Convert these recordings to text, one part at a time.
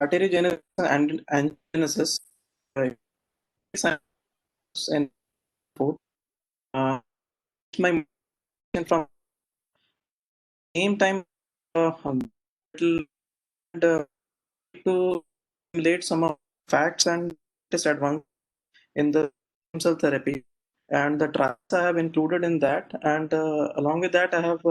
Arteriogenesis and Angiogenesis, right? And my motivation from same time little to simulate some of facts and latest advance in the stem cell therapy, and the trials I have included in that, and along with that I have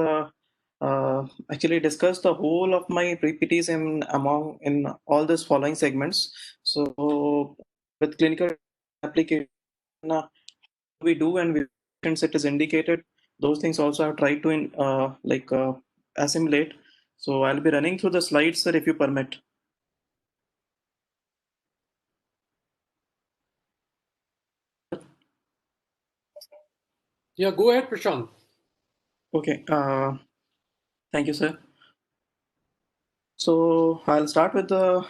actually discussed the whole of my PPTs in all these following segments. So with clinical application, we do and we since it is indicated, those things also I've tried to assimilate. So I'll be running through the slides, sir, if you permit. Yeah, go ahead, Prashant. Okay. Thank you, sir. So I'll start with the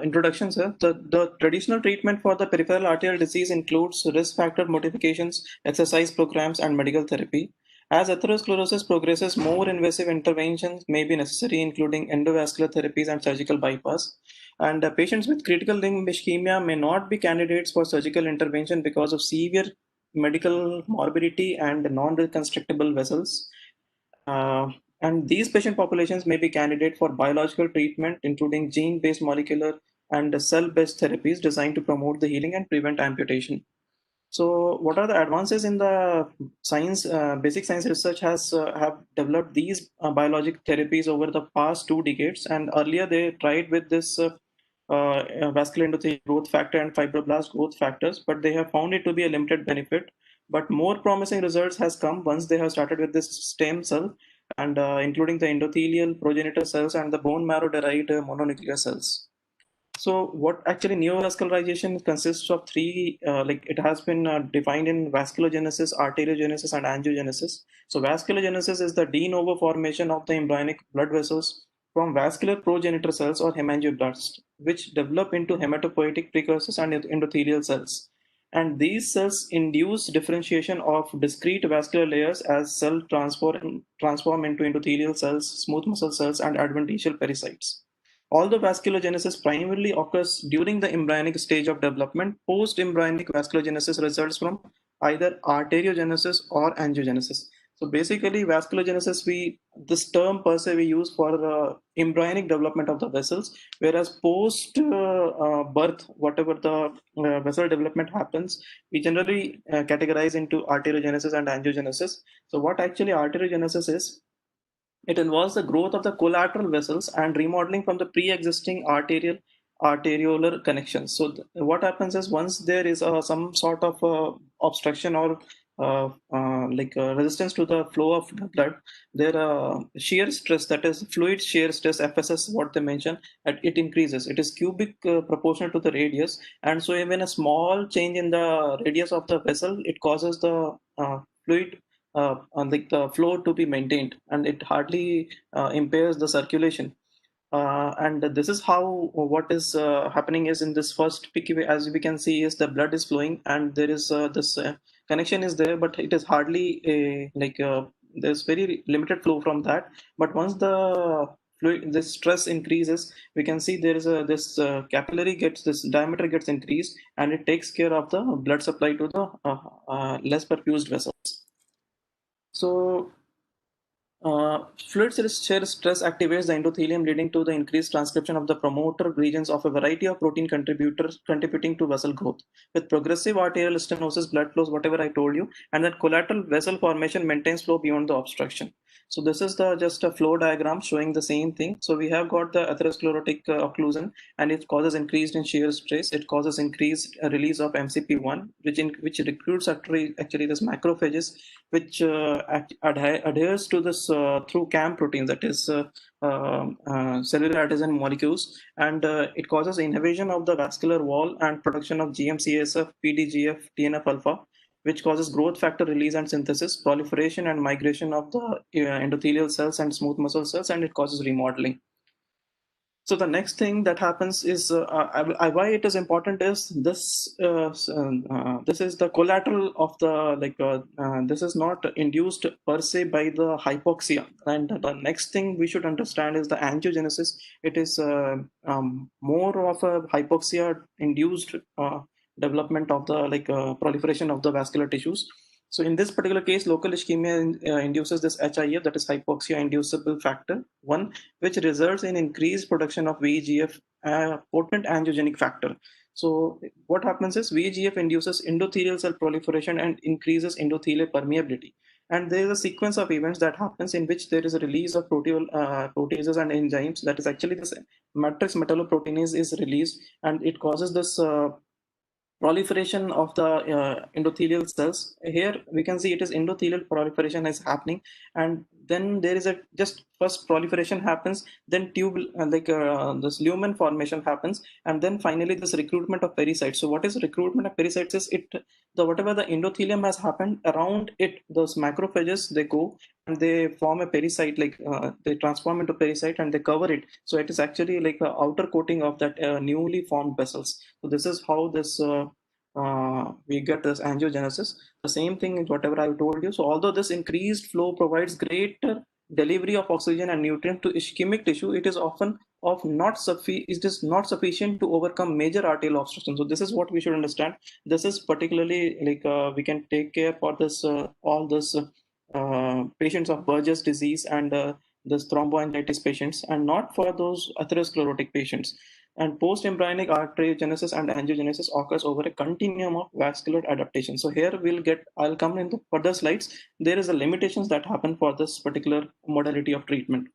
introduction, sir. The traditional treatment for the peripheral arterial disease includes risk factor modifications, exercise programs, and medical therapy. As atherosclerosis progresses, more invasive interventions may be necessary, including endovascular therapies and surgical bypass. And patients with critical limb ischemia may not be candidates for surgical intervention because of severe medical morbidity and non-reconstructible vessels. And these patient populations may be candidate for biological treatment, including gene-based molecular and cell-based therapies designed to promote the healing and prevent amputation. So, what are the advances in the science? Basic science research has have developed these biologic therapies over the past 2 decades, and earlier they tried with this vascular endothelial growth factor and fibroblast growth factors, but they have found it to be a limited benefit. But more promising results has come once they have started with this stem cell, and including the endothelial progenitor cells and the bone marrow-derived mononuclear cells. So what actually neovascularization consists of three, like it has been defined in vasculogenesis, arteriogenesis, and angiogenesis. So vasculogenesis is the de novo formation of the embryonic blood vessels from vascular progenitor cells or hemangioblasts, which develop into hematopoietic precursors and endothelial cells. And these cells induce differentiation of discrete vascular layers as cell transform into endothelial cells, smooth muscle cells, and adventitial pericytes. Although vasculogenesis primarily occurs during the embryonic stage of development, post-embryonic vasculogenesis results from either arteriogenesis or angiogenesis. So basically, vasculogenesis, this term per se we use for embryonic development of the vessels, whereas post birth, whatever the vessel development happens, we generally categorize into arteriogenesis and angiogenesis. So what actually arteriogenesis is? It involves the growth of the collateral vessels and remodeling from the pre-existing arteriolar connections. So what happens is once there is some sort of obstruction or resistance to the flow of the blood, there shear stress, that is fluid shear stress, FSS, what they mention, it increases. It is cubic proportional to the radius, and so even a small change in the radius of the vessel, it causes the fluid like the flow to be maintained, and it hardly impairs the circulation. And this is how what is happening is in this first PQA, as we can see, is the blood is flowing and there is this connection is there, but it is hardly there's very limited flow from that. But once the fluid, this stress increases, we can see there is this capillary gets, this diameter gets increased, and it takes care of the blood supply to the less perfused vessels. So fluid shear stress activates the endothelium, leading to the increased transcription of the promoter regions of a variety of protein contributors contributing to vessel growth. With progressive arterial stenosis, blood flows, whatever I told you, and that collateral vessel formation maintains flow beyond the obstruction. So this is just a flow diagram showing the same thing. So we have got the atherosclerotic occlusion, and it causes increased in shear stress. It causes increased release of MCP1, which recruits actually this macrophages, which adheres to this through CAM proteins, that is cellular adhesion molecules, and it causes inhibition of the vascular wall and production of GM-CSF, PDGF, TNF-alpha, which causes growth factor release and synthesis, proliferation and migration of the endothelial cells and smooth muscle cells, and it causes remodeling. So the next thing that happens is why it is important is this. This is the collateral of the this is not induced per se by the hypoxia. And the next thing we should understand is the angiogenesis. It is more of a hypoxia-induced development of the proliferation of the vascular tissues. So in this particular case, local ischemia induces this HIF, that is hypoxia-inducible factor 1, which results in increased production of VEGF, potent angiogenic factor. So what happens is VEGF induces endothelial cell proliferation and increases endothelial permeability. And there is a sequence of events that happens in which there is a release of proteases and enzymes. That is actually this matrix metalloproteinase is released, and it causes this proliferation of the endothelial cells. Here we can see it is endothelial proliferation is happening, and then there is a just first proliferation happens, then tube this lumen formation happens, and then finally this recruitment of pericytes. So what is recruitment of pericytes is whatever the endothelium has happened around it, those macrophages, they go and they form a pericyte, they transform into pericyte and they cover it. So it is actually like the outer coating of that newly formed vessels. So this is how this we get this angiogenesis. The same thing is whatever I told you. So although this increased flow provides greater delivery of oxygen and nutrient to ischemic tissue, it is often it is not sufficient to overcome major arterial obstruction. So this is what we should understand. This is particularly we can take care for this all this patients of Burgess disease and this thromboangiitis patients, and not for those atherosclerotic patients. And post-embryonic arteriogenesis and angiogenesis occurs over a continuum of vascular adaptation. So here I'll come in the further slides. There is a limitations that happen for this particular modality of treatment.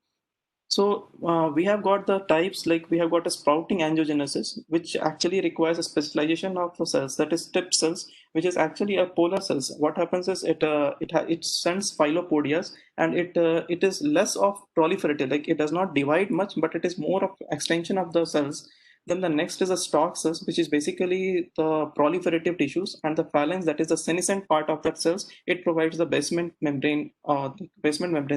So we have got the types, like we have got a sprouting angiogenesis, which actually requires a specialization of the cells, that is tip cells, which is actually a polar cells. What happens is it sends phylopodias, and it is less of proliferative, like it does not divide much, but it is more of extension of the cells. Then the next is a stalk cells, which is basically the proliferative tissues, and the phalanx, that is the senescent part of that cells. It provides the basement membrane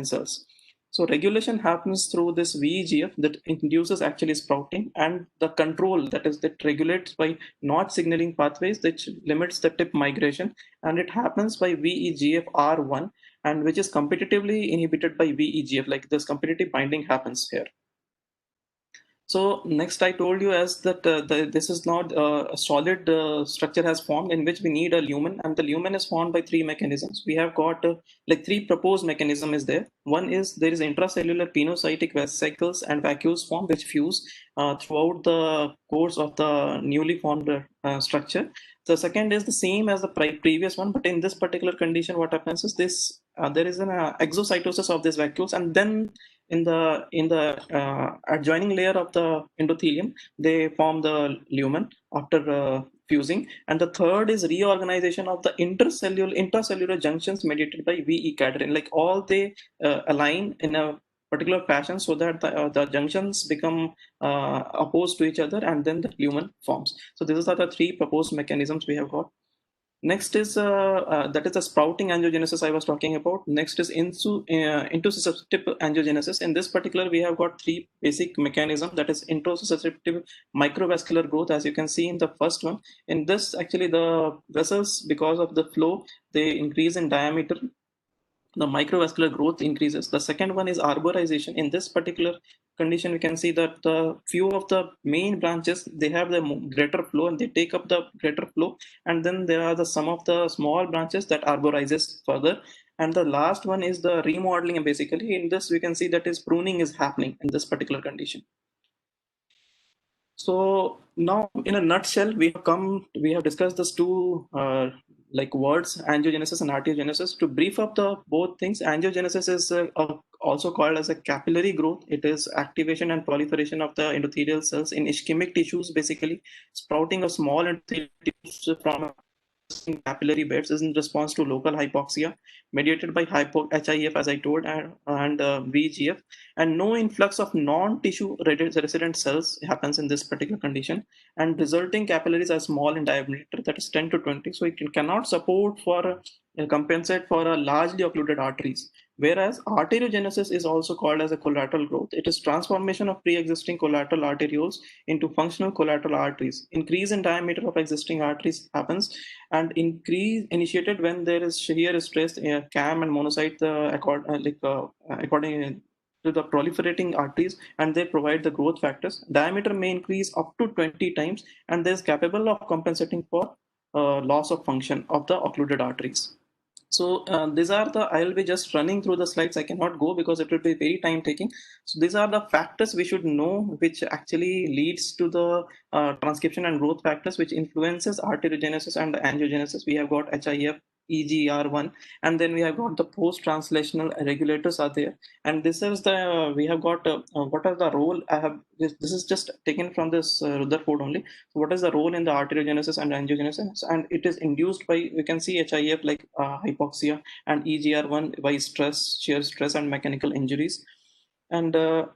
cells. So regulation happens through this VEGF that induces actually sprouting, and the control, that is that regulates by notch signaling pathways that limits the tip migration, and it happens by VEGF-R1, and which is competitively inhibited by VEGF, like this competitive binding happens here. So next I told you as that this is not a solid structure has formed in which we need a lumen, and the lumen is formed by three mechanisms. We have got three proposed mechanism is there. One is there is intracellular penocytic vesicles and vacuoles form which fuse throughout the course of the newly formed structure. The second is the same as the previous one, but in this particular condition what happens is this there is an exocytosis of these vacuoles, and then in the adjoining layer of the endothelium they form the lumen after fusing. And the third is reorganization of the intracellular junctions mediated by VE cadherin, like all they align in a particular fashion so that the junctions become opposed to each other, and then the lumen forms. So these are the three proposed mechanisms we have got. Next is that is the sprouting angiogenesis I was talking about. Next is introsusceptive angiogenesis. In this particular, we have got three basic mechanisms. That is introsusceptive microvascular growth, as you can see in the first one. In this, actually, the vessels, because of the flow, they increase in diameter. The microvascular growth increases. The second one is arborization. In this particular condition, we can see that the few of the main branches, they have the greater flow and they take up the greater flow, and then there are some of the small branches that arborizes further. And the last one is the remodeling, and basically in this we can see that is pruning is happening in this particular condition. So now, in a nutshell, we have discussed these two words, angiogenesis and arteriogenesis. To brief up the both things, angiogenesis is also called as a capillary growth. It is activation and proliferation of the endothelial cells in ischemic tissues, basically sprouting of small endothelial tissues from capillary beds is in response to local hypoxia mediated by HIF, as I told, and VEGF, and no influx of non-tissue resident cells happens in this particular condition, and resulting capillaries are small in diameter, that is 10 to 20, so it cannot support for compensate for a largely occluded arteries. Whereas arteriogenesis is also called as a collateral growth. It is transformation of pre-existing collateral arterioles into functional collateral arteries. Increase in diameter of existing arteries happens, and increase initiated when there is shear stress, cam and monocyte, according to the proliferating arteries, and they provide the growth factors. Diameter may increase up to 20 times, and this is capable of compensating for loss of function of the occluded arteries. So these are the, I'll be just running through the slides. I cannot go because it will be very time taking. So these are the factors we should know, which actually leads to the transcription and growth factors, which influences arteriogenesis and angiogenesis. We have got HIF, EGR1, and then we have got the post-translational regulators are there. And this is the, we have got, what are the role, I have, this is just taken from this Rutherford only. So what is the role in the arteriogenesis and angiogenesis? And it is induced by, we can see HIF like hypoxia, and EGR1 by stress, shear stress and mechanical injuries. And uh,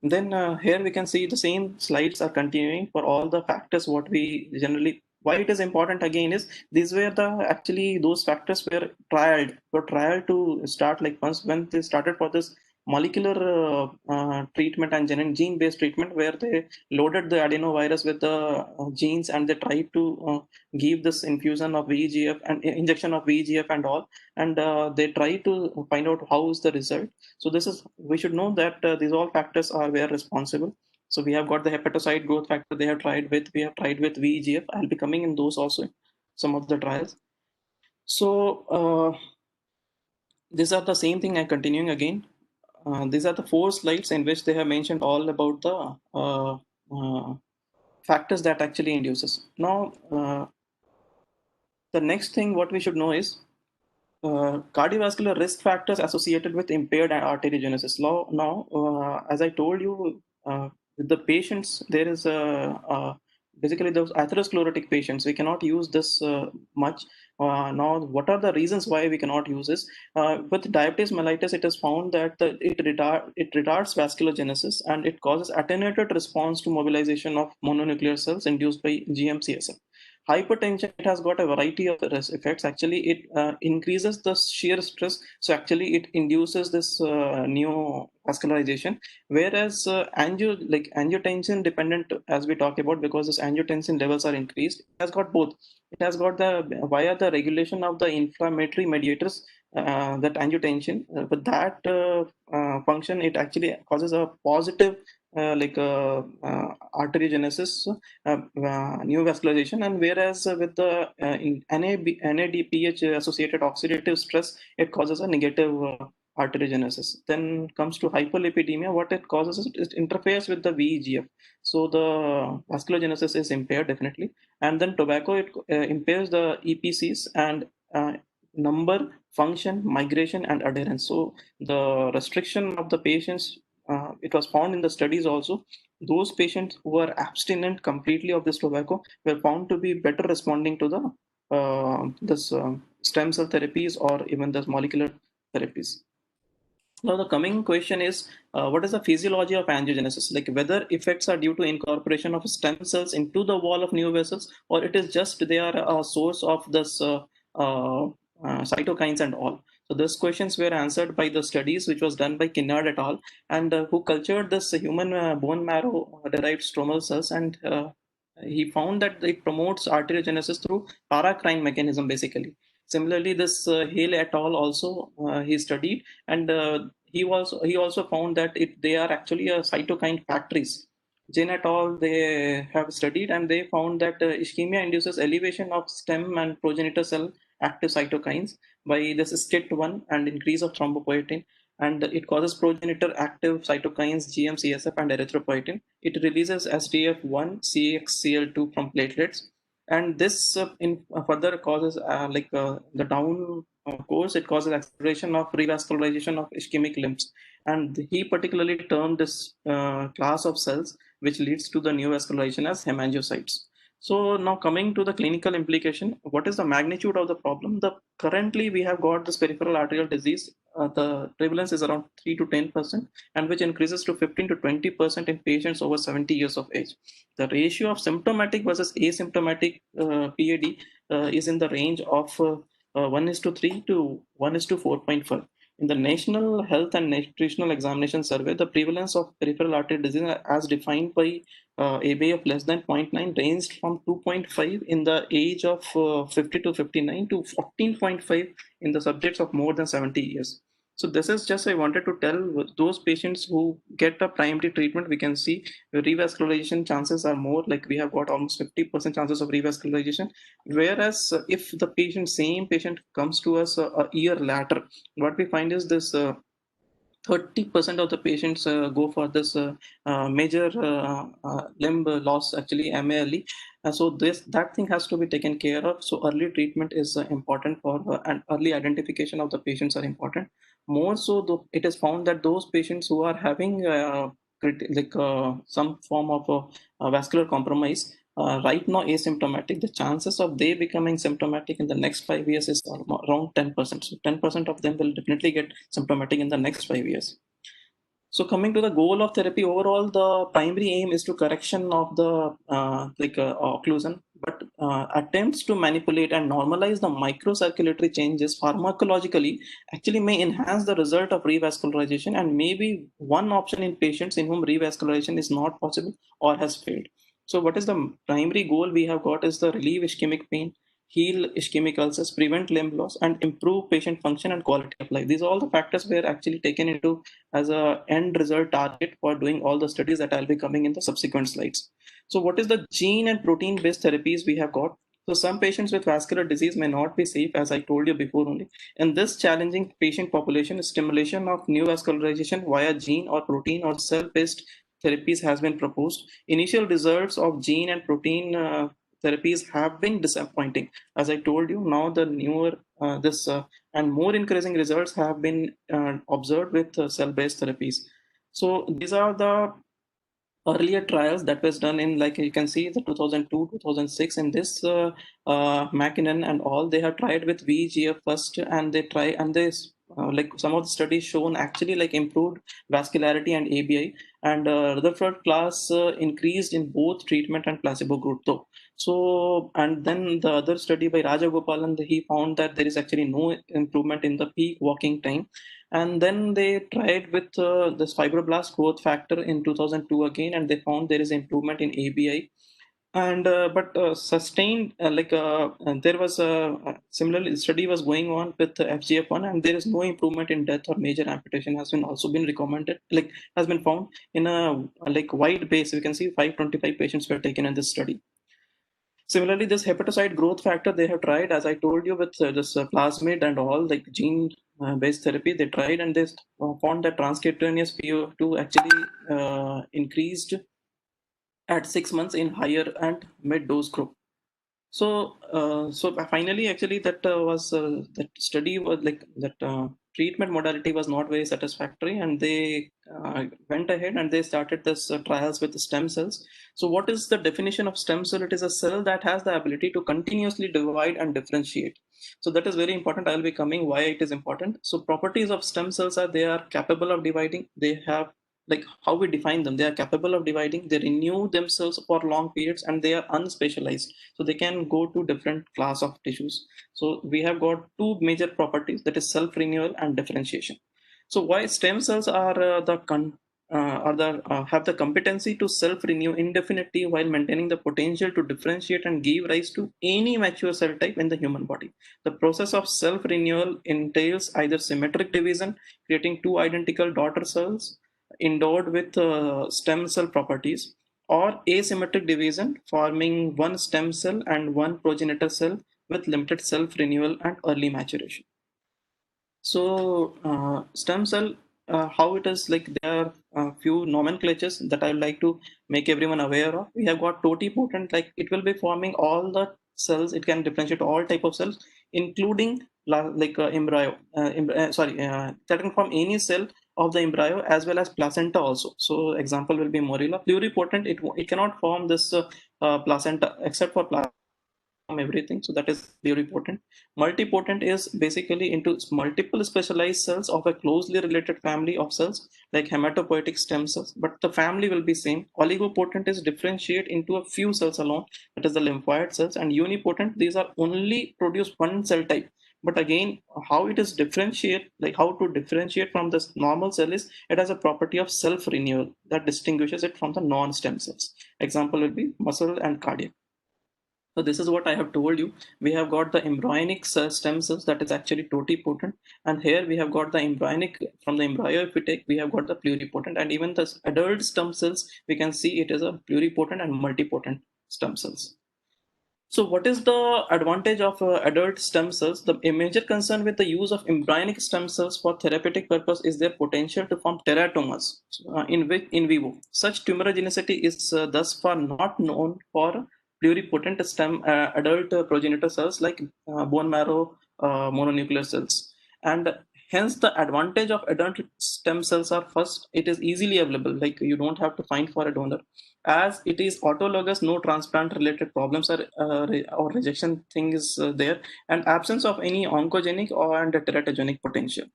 then here we can see the same slides are continuing for all the factors what we generally, why it is important again is these were the actually those factors were trialed to start, like once when they started for this molecular treatment and gene based treatment, where they loaded the adenovirus with the genes, and they tried to give this infusion of VEGF and injection of VEGF and all, and they try to find out how is the result. So this is, we should know that these all factors are were responsible. So we have got the hepatocyte growth factor they have tried with, we have tried with VEGF. I'll be coming in those also, some of the trials. So these are the same thing I'm continuing again. These are the 4 slides in which they have mentioned all about the factors that actually induces. Now, the next thing what we should know is cardiovascular risk factors associated with impaired arteriogenesis. Now, as I told you, with the patients, there is basically those atherosclerotic patients. We cannot use this much. Now, what are the reasons why we cannot use this? With diabetes mellitus, it is found that it retards vasculogenesis, and it causes attenuated response to mobilization of mononuclear cells induced by GM-CSF. Hypertension, it has got a variety of effects. Actually, it increases the shear stress, so actually it induces this neovascularization. Whereas angiotensin dependent, as we talk about, because this angiotensin levels are increased, it has got both. It has got the, via the regulation of the inflammatory mediators, that angiotensin, but that function, it actually causes a positive arteriogenesis, neovascularization. And whereas with the NADPH associated oxidative stress, it causes a negative arteriogenesis. Then comes to hypolipidemia. What it causes is it interferes with the VEGF, so the vasculogenesis is impaired definitely. And then tobacco, it impairs the EPCs and number, function, migration, and adherence. So the restriction of the patients, it was found in the studies also, those patients who are abstinent completely of this tobacco were found to be better responding to the this stem cell therapies or even the molecular therapies. Now the coming question is, what is the physiology of angiogenesis? Like whether effects are due to incorporation of stem cells into the wall of new vessels, or it is just they are a source of this cytokines and all. So these questions were answered by the studies which was done by Kinnard et al. And who cultured this human bone marrow derived stromal cells, and he found that it promotes arteriogenesis through paracrine mechanism basically. Similarly, this Hale et al. Also he studied, and he also found that they are actually a cytokine factories. Jane et al. They have studied, and they found that ischemia induces elevation of stem and progenitor cell active cytokines by this STIT1 and increase of thrombopoietin, and it causes progenitor active cytokines GM-CSF and erythropoietin. It releases STF1 CXCL2 from platelets, and this further causes the down course, it causes acceleration of revascularization of ischemic limbs. And he particularly termed this class of cells which leads to the neovascularization as hemangiocytes. So now coming to the clinical implication, what is the magnitude of the problem? Currently we have got this peripheral arterial disease. The prevalence is around 3 to 10%, and which increases to 15 to 20% in patients over 70 years of age. The ratio of symptomatic versus asymptomatic PAD is in the range of 1:3 to 1:4.5. In the National Health and Nutritional Examination Survey, the prevalence of peripheral artery disease as defined by ABI of less than 0.9 ranged from 2.5 in the age of 50 to 59 to 14.5 in the subjects of more than 70 years. So this is just I wanted to tell those patients who get a primary treatment, we can see revascularization chances are more, like we have got almost 50% chances of revascularization. Whereas if the same patient comes to us a year later, what we find is this 30% of the patients go for this major limb loss, actually MALE. So that thing has to be taken care of. So early treatment is important for and early identification of the patients are important. More so, though, it is found that those patients who are having some form of vascular compromise, right now asymptomatic, the chances of they becoming symptomatic in the next 5 years is around 10%. So 10% of them will definitely get symptomatic in the next 5 years. So coming to the goal of therapy, overall the primary aim is to correction of the occlusion, but attempts to manipulate and normalize the microcirculatory changes pharmacologically actually may enhance the result of revascularization, and may be one option in patients in whom revascularization is not possible or has failed. So what is the primary goal we have got is the relieve ischemic pain, heal ischemic ulcers, prevent limb loss, and improve patient function and quality of life. These are all the factors were actually taken into as a end result target for doing all the studies that I'll be coming in the subsequent slides. So what is the gene and protein based therapies we have got? So some patients with vascular disease may not be safe, as I told you before only. In this challenging patient population, stimulation of neovascularization via gene or protein or cell-based therapies has been proposed. Initial results of gene and protein therapies have been disappointing. As I told you, now the newer this and more increasing results have been observed with cell-based therapies. So these are the earlier trials that was done in, like you can see, the 2002 2006 in this McKinnon and all, they have tried with VEGF first, and they try and they like some of the studies shown actually like improved vascularity and ABI, and Rutherford class increased in both treatment and placebo group though. So, and then the other study by Rajagopalan, he found that there is actually no improvement in the peak walking time. And then they tried with this fibroblast growth factor in 2002 again, and they found there is improvement in ABI. And but sustained and there was a similarly study was going on with FGF1, and there is no improvement in death or major amputation has been also been recommended, like has been found in a like wide base. You can see 525 patients were taken in this study. Similarly, this hepatocyte growth factor they have tried, as I told you, with this plasmid and all, like gene based therapy, they tried, and they found that transcutaneous PO2 actually increased at 6 months in higher and mid dose group. So finally, actually, that study was like that treatment modality was not very satisfactory, and they went ahead and they started this trials with the stem cells. So, what is the definition of stem cell? It is a cell that has the ability to continuously divide and differentiate. So that is very important. I will be coming why it is important. So properties of stem cells are they are capable of dividing. They have, like how we define them, they are capable of dividing, they renew themselves for long periods, and they are unspecialized, so they can go to different class of tissues. So we have got two major properties, that is self renewal and differentiation. So why stem cells are have the competency to self renew indefinitely while maintaining the potential to differentiate and give rise to any mature cell type in the human body. The process of self renewal entails either symmetric division, creating two identical daughter cells endowed with stem cell properties, or asymmetric division, forming one stem cell and one progenitor cell with limited self renewal and early maturation. So stem cell, how it is, like there are a few nomenclatures that I would like to make everyone aware of. We have got totipotent, like it will be forming all the cells. It can differentiate all type of cells, including embryo. That can form any cell of the embryo as well as placenta also. So example will be morilla. Pluripotent, it cannot form this placenta except for placenta everything, so that is pluripotent. Multipotent is basically into multiple specialized cells of a closely related family of cells like hematopoietic stem cells, but the family will be same. Oligopotent is differentiate into a few cells alone, that is the lymphoid cells. And unipotent, these are only produce one cell type, But again, how it is differentiate, like how to differentiate from this normal cell is it has a property of self-renewal that distinguishes it from the non-stem cells. Example will be muscle and cardiac. So this is what I have told you. We have got the embryonic stem cells that is actually totipotent, and here we have got the embryonic from the embryo. If we take, we have got the pluripotent, and even the adult stem cells, we can see it is a pluripotent and multipotent stem cells. So what is the advantage of adult stem cells? A major concern with the use of embryonic stem cells for therapeutic purpose is their potential to form teratomas in vivo. Such tumorigenicity is thus far not known for pluripotent adult progenitor cells like bone marrow mononuclear cells. And hence the advantage of adult stem cells are, first, it is easily available, like you don't have to find for a donor. As it is autologous, no transplant related problems or rejection thing is there, and absence of any oncogenic or and teratogenic potential.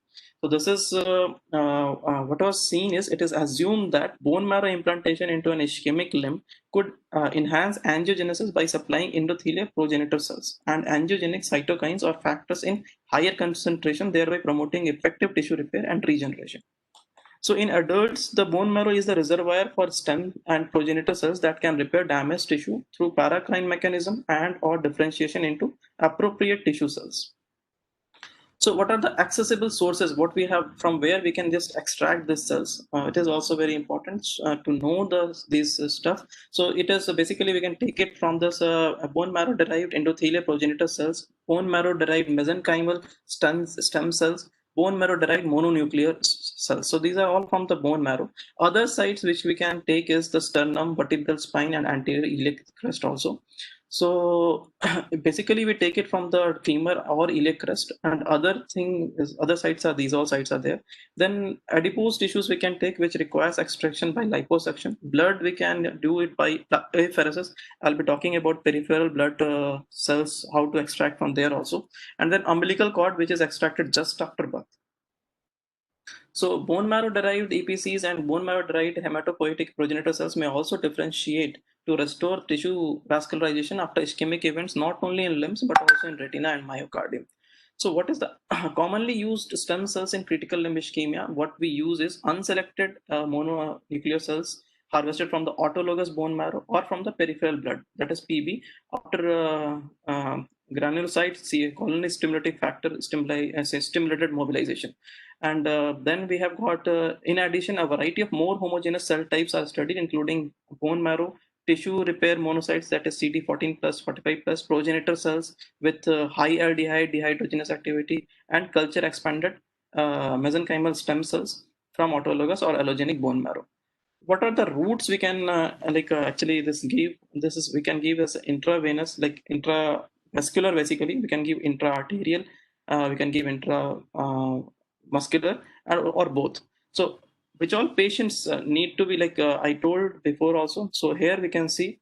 So this is what was seen is, it is assumed that bone marrow implantation into an ischemic limb could enhance angiogenesis by supplying endothelial progenitor cells and angiogenic cytokines or factors in higher concentration, thereby promoting effective tissue repair and regeneration. So in adults, the bone marrow is the reservoir for stem and progenitor cells that can repair damaged tissue through paracrine mechanism and or differentiation into appropriate tissue cells. So what are the accessible sources, what we have, from where we can just extract these cells? It is also very important to know these stuff. So it is basically we can take it from this bone marrow derived endothelial progenitor cells, bone marrow derived mesenchymal stem cells, bone marrow derived mononuclear cells. So these are all from the bone marrow. Other sites which we can take is the sternum, vertebral spine, and anterior iliac crest also. So basically we take it from the femur or iliac crest, and other thing is, other sites are, these all sites are there. Then adipose tissues we can take, which requires extraction by liposuction. Blood we can do it by apheresis. I'll be talking about peripheral blood cells, how to extract from there also. And then umbilical cord, which is extracted just after birth. So bone marrow derived EPCs and bone marrow derived hematopoietic progenitor cells may also differentiate to restore tissue vascularization after ischemic events, not only in limbs but also in retina and myocardium. So what is the commonly used stem cells in critical limb ischemia? What we use is unselected mononuclear cells harvested from the autologous bone marrow or from the peripheral blood, that is PB, after granulocyte colony stimulating factor stimulated mobilization. And then we have got, in addition, a variety of more homogeneous cell types are studied, including bone marrow, tissue repair monocytes, that is CD14 plus 45 plus, progenitor cells with high aldehyde dehydrogenase activity, and culture expanded mesenchymal stem cells from autologous or allogenic bone marrow. What are the routes we can actually we can give as intravenous, like intravascular, basically we can give intra-arterial, we can give intra muscular, or both. So which all patients need to be, like I told before also. So here we can see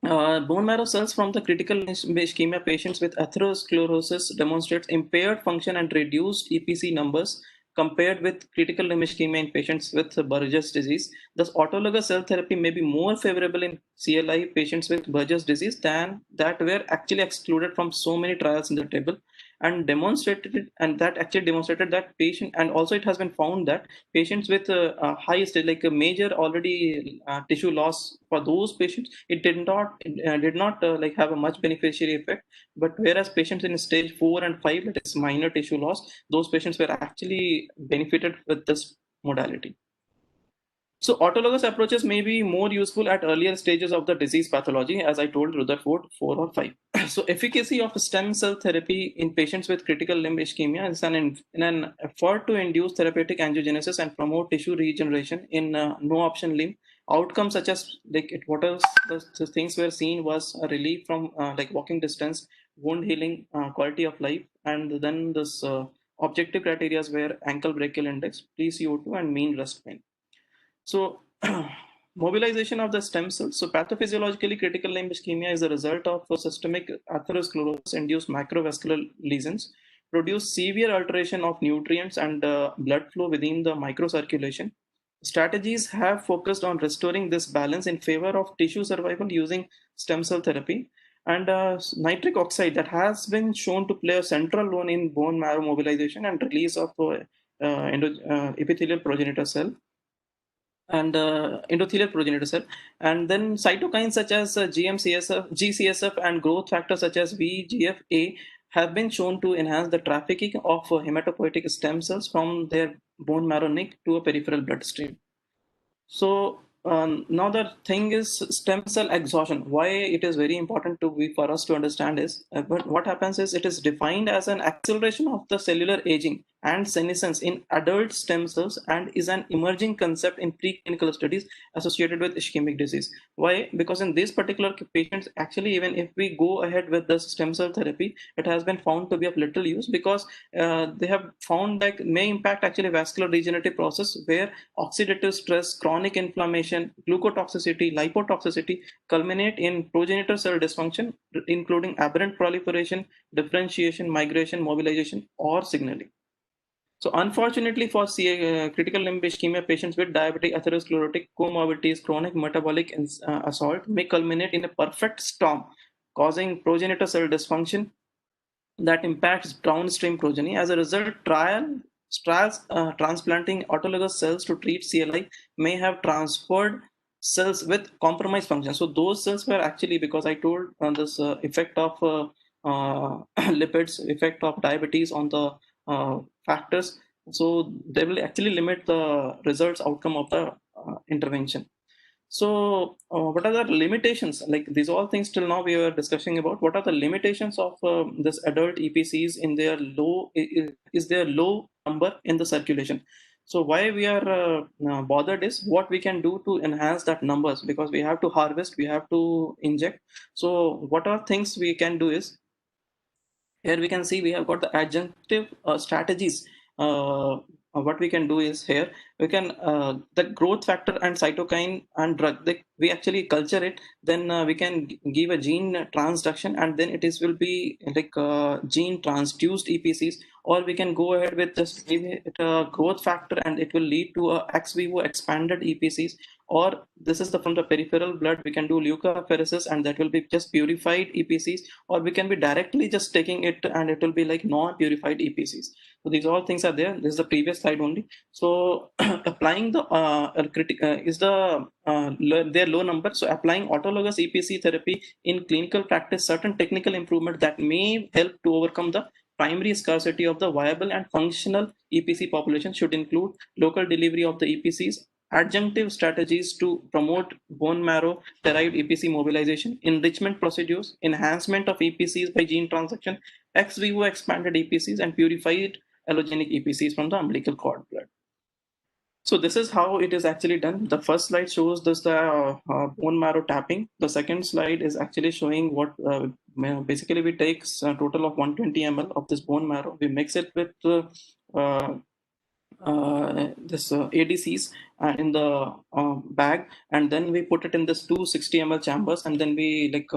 bone marrow cells from the critical ischemia patients with atherosclerosis demonstrates impaired function and reduced EPC numbers compared with critical limb ischemia in patients with Burgess disease. Thus, autologous cell therapy may be more favorable in CLI patients with Burgess disease than that were actually excluded from so many trials in the table, and that actually demonstrated that patient, and also it has been found that patients with high stage, like a major already tissue loss, for those patients it did not like have a much beneficiary effect. But whereas patients in stage 4 and 5, that is minor tissue loss, those patients were actually benefited with this modality. So autologous approaches may be more useful at earlier stages of the disease pathology, as I told Rutherford 4 or 5. So efficacy of stem cell therapy in patients with critical limb ischemia is in an effort to induce therapeutic angiogenesis and promote tissue regeneration in no option limb. Outcomes such as, like, what else the things were seen was a relief from like walking distance, wound healing, quality of life, and then this objective criteria were ankle brachial index, PCO2, and mean rest pain. So mobilization of the stem cells. So pathophysiologically, critical limb ischemia is a result of a systemic atherosclerosis induced macrovascular lesions, produce severe alteration of nutrients and blood flow within the microcirculation. Strategies have focused on restoring this balance in favor of tissue survival using stem cell therapy. and nitric oxide that has been shown to play a central role in bone marrow mobilization and release of epithelial progenitor cell and endothelial progenitor cell, and then cytokines such as GCSF, and growth factors such as VGFA have been shown to enhance the trafficking of hematopoietic stem cells from their bone marrow nick to a peripheral bloodstream. So now the thing is stem cell exhaustion. Why it is very important to be for us to understand is, but what happens is it is defined as an acceleration of the cellular aging and senescence in adult stem cells and is an emerging concept in preclinical studies associated with ischemic disease. Why? Because in these particular patients, actually, even if we go ahead with the stem cell therapy, it has been found to be of little use because they have found that may impact actually vascular regenerative process where oxidative stress, chronic inflammation, glucotoxicity, lipotoxicity culminate in progenitor cell dysfunction, including aberrant proliferation, differentiation, migration, mobilization, or signaling. So unfortunately for critical limb ischemia, patients with diabetic atherosclerotic comorbidities, chronic metabolic assault may culminate in a perfect storm, causing progenitor cell dysfunction that impacts downstream progeny. As a result, trials transplanting autologous cells to treat CLI may have transferred cells with compromised function. So those cells were actually, because I told this effect of lipids, effect of diabetes on the factors. So they will actually limit the results outcome of the intervention. So, what are the limitations? Like these all things till now we were discussing about. What are the limitations of this adult EPCs in their is their low number in the circulation? So why we are bothered is what we can do to enhance that numbers, because we have to harvest, we have to inject. So what are things we can do is, here we can see we have got the adjunctive strategies. What we can do is, here we can the growth factor and cytokine and drug, we actually culture it, then we can give a gene transduction, and then it is will be like gene transduced EPCs, or we can go ahead with just give it a growth factor and it will lead to a ex vivo expanded EPCs, or this is the from the peripheral blood we can do leukapheresis and that will be just purified EPCs, or we can be directly just taking it and it will be like non-purified EPCs. So these all things are there. This is the previous slide only. So applying the their low number. So applying autologous EPC therapy in clinical practice, certain technical improvement that may help to overcome the primary scarcity of the viable and functional EPC population should include local delivery of the EPCs, adjunctive strategies to promote bone marrow derived EPC mobilization, enrichment procedures, enhancement of EPCs by gene transduction, ex vivo expanded EPCs, and purified allogenic EPCs from the umbilical cord blood. So this is how it is actually done. The first slide shows this the bone marrow tapping. The second slide is actually showing what basically we take a total of 120 ml of this bone marrow. We mix it with this ADCs in the bag, and then we put it in this 260 ml chambers, and then we like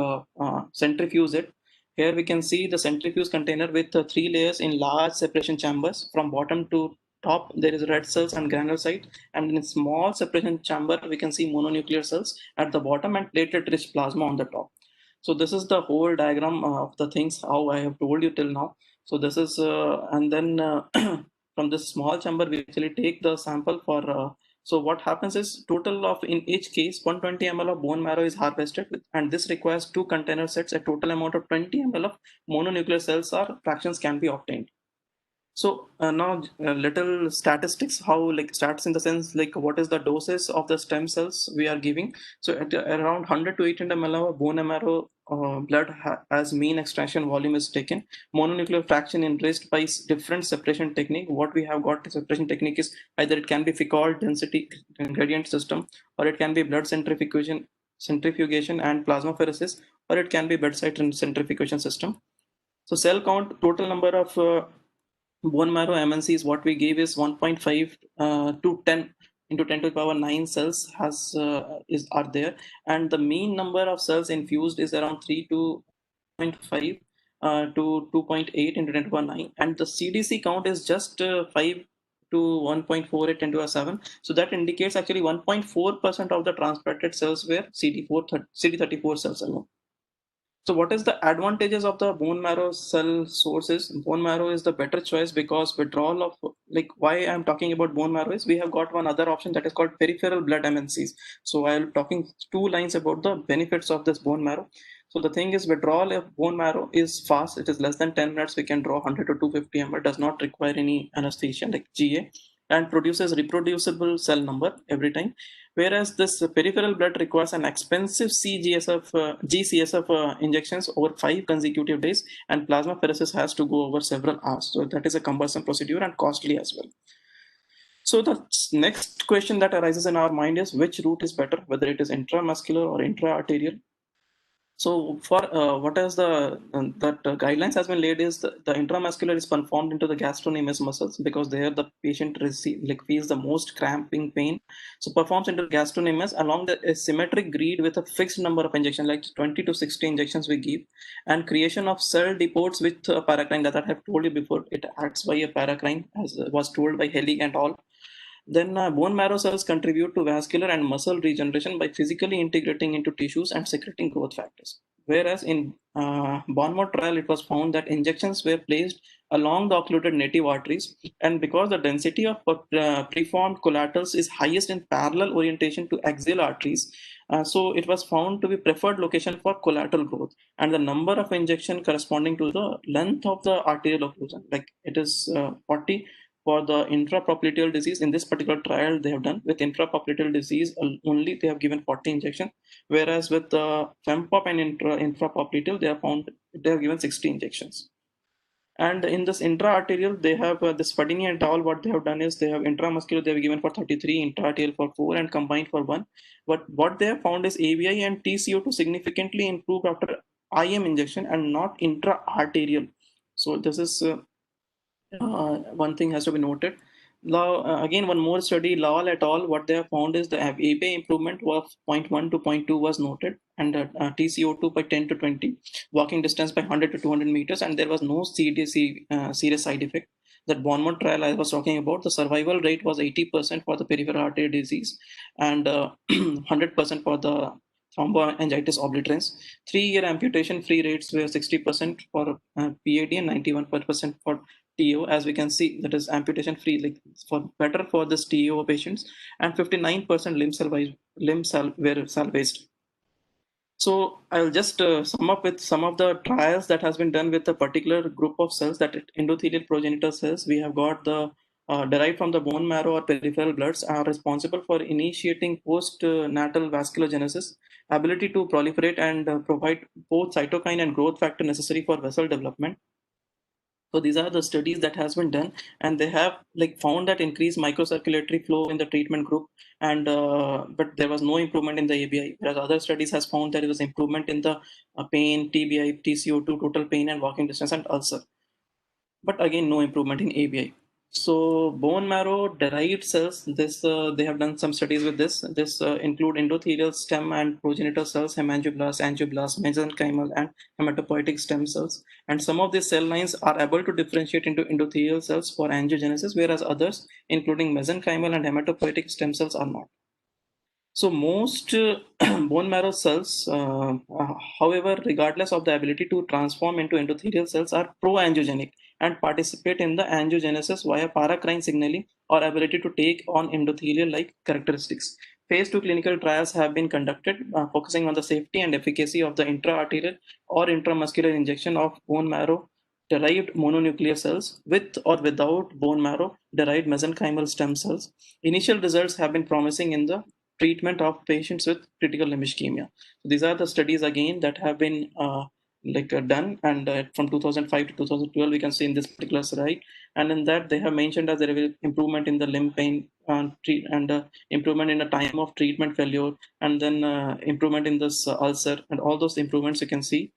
centrifuge it. Here we can see the centrifuge container with 3 layers in large separation chambers. From bottom to top there is red cells and granulocyte, and in small separation chamber we can see mononuclear cells at the bottom and platelet rich plasma on the top. So this is the whole diagram of the things how I have told you till now. So this is and then from this small chamber we actually take the sample for so what happens is, total of in each case 120 ml of bone marrow is harvested with, and this requires 2 container sets. A total amount of 20 ml of mononuclear cells or fractions can be obtained. So now little statistics, how like stats in the sense like what is the doses of the stem cells we are giving. So at around 100 to 800 ml of bone marrow blood as mean extraction volume is taken. Mononuclear fraction enriched by different separation technique. What we have got separation technique is either it can be Foucault density gradient system, or it can be blood centrifugation and plasmapheresis, or it can be bedside centrifugation system. So cell count, total number of bone marrow MNCs what we gave is 1.5 to 10 into 10 to the power 9 cells has are there, and the mean number of cells infused is around 3 to 0.5 to 2.8 into 10 to the power 9, and the CDC count is just 5 to 1.48 10 to the power 7. So that indicates actually 1.4% of the transplanted cells were CD34 cells alone. So what is the advantages of the bone marrow cell sources? Bone marrow is the better choice because withdrawal of, like, why I'm talking about bone marrow is we have got one other option that is called peripheral blood MNCs. So I'll talking two lines about the benefits of this bone marrow. So the thing is, withdrawal of bone marrow is fast. It is less than 10 minutes. We can draw 100 to 250 ml. Does not require any anesthesia like GA, and produces reproducible cell number every time. Whereas this peripheral blood requires an expensive GCSF injections over 5 consecutive days, and plasmapheresis has to go over several hours. So that is a cumbersome procedure and costly as well. So the next question that arises in our mind is which route is better, whether it is intramuscular or intra-arterial. So for what is the that guidelines has been laid is the intramuscular is performed into the gastrocnemius muscles because there the patient feels the most cramping pain. So performs into the gastrocnemius along the symmetric grid with a fixed number of injections, like 20 to 60 injections we give, and creation of cell depots with paracrine that I have told you before. It acts by a paracrine as was told by Helig and all. Then bone marrow cells contribute to vascular and muscle regeneration by physically integrating into tissues and secreting growth factors. Whereas in bone marrow trial, it was found that injections were placed along the occluded native arteries, and because the density of preformed collaterals is highest in parallel orientation to axial arteries, so it was found to be preferred location for collateral growth, and the number of injection corresponding to the length of the arterial occlusion, like it is 40 for the intrapopliteal disease. In this particular trial they have done with intrapopliteal disease only, they have given 40 injection, whereas with the fempop and intrapopliteal they have found they have given 60 injections. And in this intra-arterial, they have this Fadini and al. What they have done is they have intramuscular, they have given for 33, intra-arterial for 4, and combined for 1. But what they have found is ABI and TCO2 significantly improved after IM injection and not intra-arterial. So this is one thing has to be noted. Again, one more study, Lawal et al. What they have found is the ABA improvement of 0.1 to 0.2 was noted, and TCO2 by 10 to 20, walking distance by 100 to 200 meters, and there was no CDC serious side effect. That Bonmont trial I was talking about, the survival rate was 80% for the peripheral artery disease, and 100% for the thromboangiitis obliterans. 3-year amputation free rates were 60% for PAD and 91% for TO. As we can see, that is amputation free, like for better for this TO patients, and 59% were salvaged. So I'll just sum up with some of the trials that has been done with a particular group of cells, that endothelial progenitor cells. We have got the derived from the bone marrow or peripheral bloods, are responsible for initiating post-natal vasculogenesis, ability to proliferate and provide both cytokine and growth factor necessary for vessel development. So these are the studies that has been done, and they have like found that increased microcirculatory flow in the treatment group, and but there was no improvement in the ABI. Whereas other studies has found there was improvement in the pain, TBI, TCO2, total pain, and walking distance and ulcer. But again, no improvement in ABI. So bone marrow derived cells, this they have done some studies with this. This include endothelial stem and progenitor cells, hemangioblasts, angioblasts, mesenchymal, and hematopoietic stem cells. And some of these cell lines are able to differentiate into endothelial cells for angiogenesis, whereas others, including mesenchymal and hematopoietic stem cells, are not. So most bone marrow cells, however, regardless of the ability to transform into endothelial cells, are pro-angiogenic and participate in the angiogenesis via paracrine signaling or ability to take on endothelial-like characteristics. Phase 2 clinical trials have been conducted focusing on the safety and efficacy of the intra-arterial or intramuscular injection of bone marrow derived mononuclear cells with or without bone marrow derived mesenchymal stem cells. Initial results have been promising in the treatment of patients with critical limb ischemia. So these are the studies again that have been done, and from 2005 to 2012 we can see in this particular slide, and in that they have mentioned that there will be improvement in the limb pain and improvement in the time of treatment failure, and then improvement in this ulcer, and all those improvements you can see.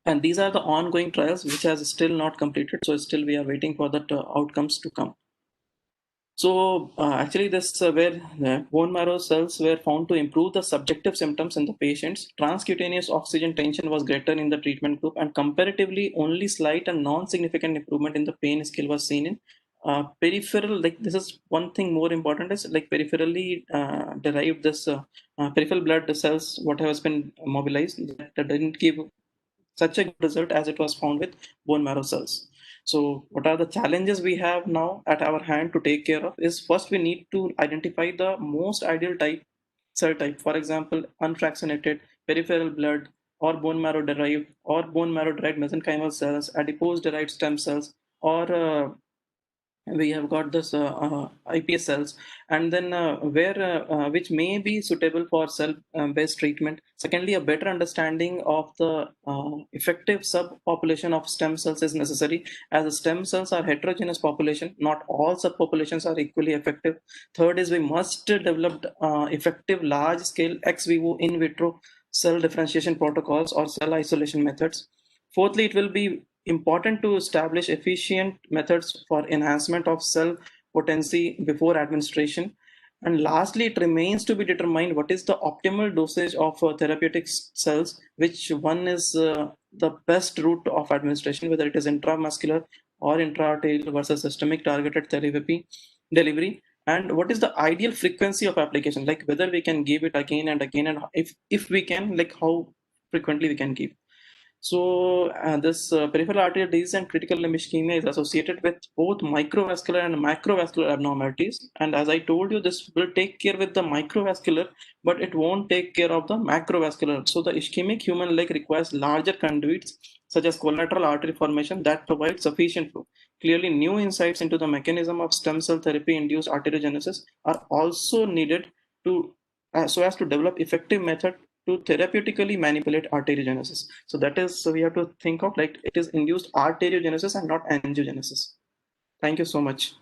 And these are the ongoing trials which has still not completed, so still we are waiting for that outcomes to come. So actually, this where bone marrow cells were found to improve the subjective symptoms in the patients. Transcutaneous oxygen tension was greater in the treatment group, and comparatively only slight and non-significant improvement in the pain scale was seen in peripheral, like this is one thing more important, is like peripherally derived this peripheral blood cells, what has been mobilized, that didn't give such a good result as it was found with bone marrow cells. So what are the challenges we have now at our hand to take care of is, first we need to identify the most ideal cell type. For example, unfractionated peripheral blood, or bone marrow derived, or bone marrow derived mesenchymal cells, adipose derived stem cells, or we have got this IPS cells, and then which may be suitable for cell-based treatment. Secondly, a better understanding of the effective subpopulation of stem cells is necessary, as the stem cells are heterogeneous population. Not all subpopulations are equally effective. Third is we must develop effective large-scale ex vivo in vitro cell differentiation protocols or cell isolation methods. Fourthly, it will be important to establish efficient methods for enhancement of cell potency before administration. And lastly, it remains to be determined what is the optimal dosage of therapeutic cells, which one is the best route of administration, whether it is intramuscular or intra-arterial versus systemic targeted therapy delivery, and what is the ideal frequency of application, like whether we can give it again and again, and if we can, like how frequently we can give. So this peripheral arterial disease and critical limb ischemia is associated with both microvascular and macrovascular abnormalities. And as I told you, this will take care with the microvascular, but it won't take care of the macrovascular. So the ischemic human leg requires larger conduits, such as collateral artery formation, that provide sufficient flow. Clearly, new insights into the mechanism of stem cell therapy-induced arteriogenesis are also needed to so as to develop effective method to therapeutically manipulate arteriogenesis. So that is, so we have to think of like it is induced arteriogenesis and not angiogenesis. Thank you so much.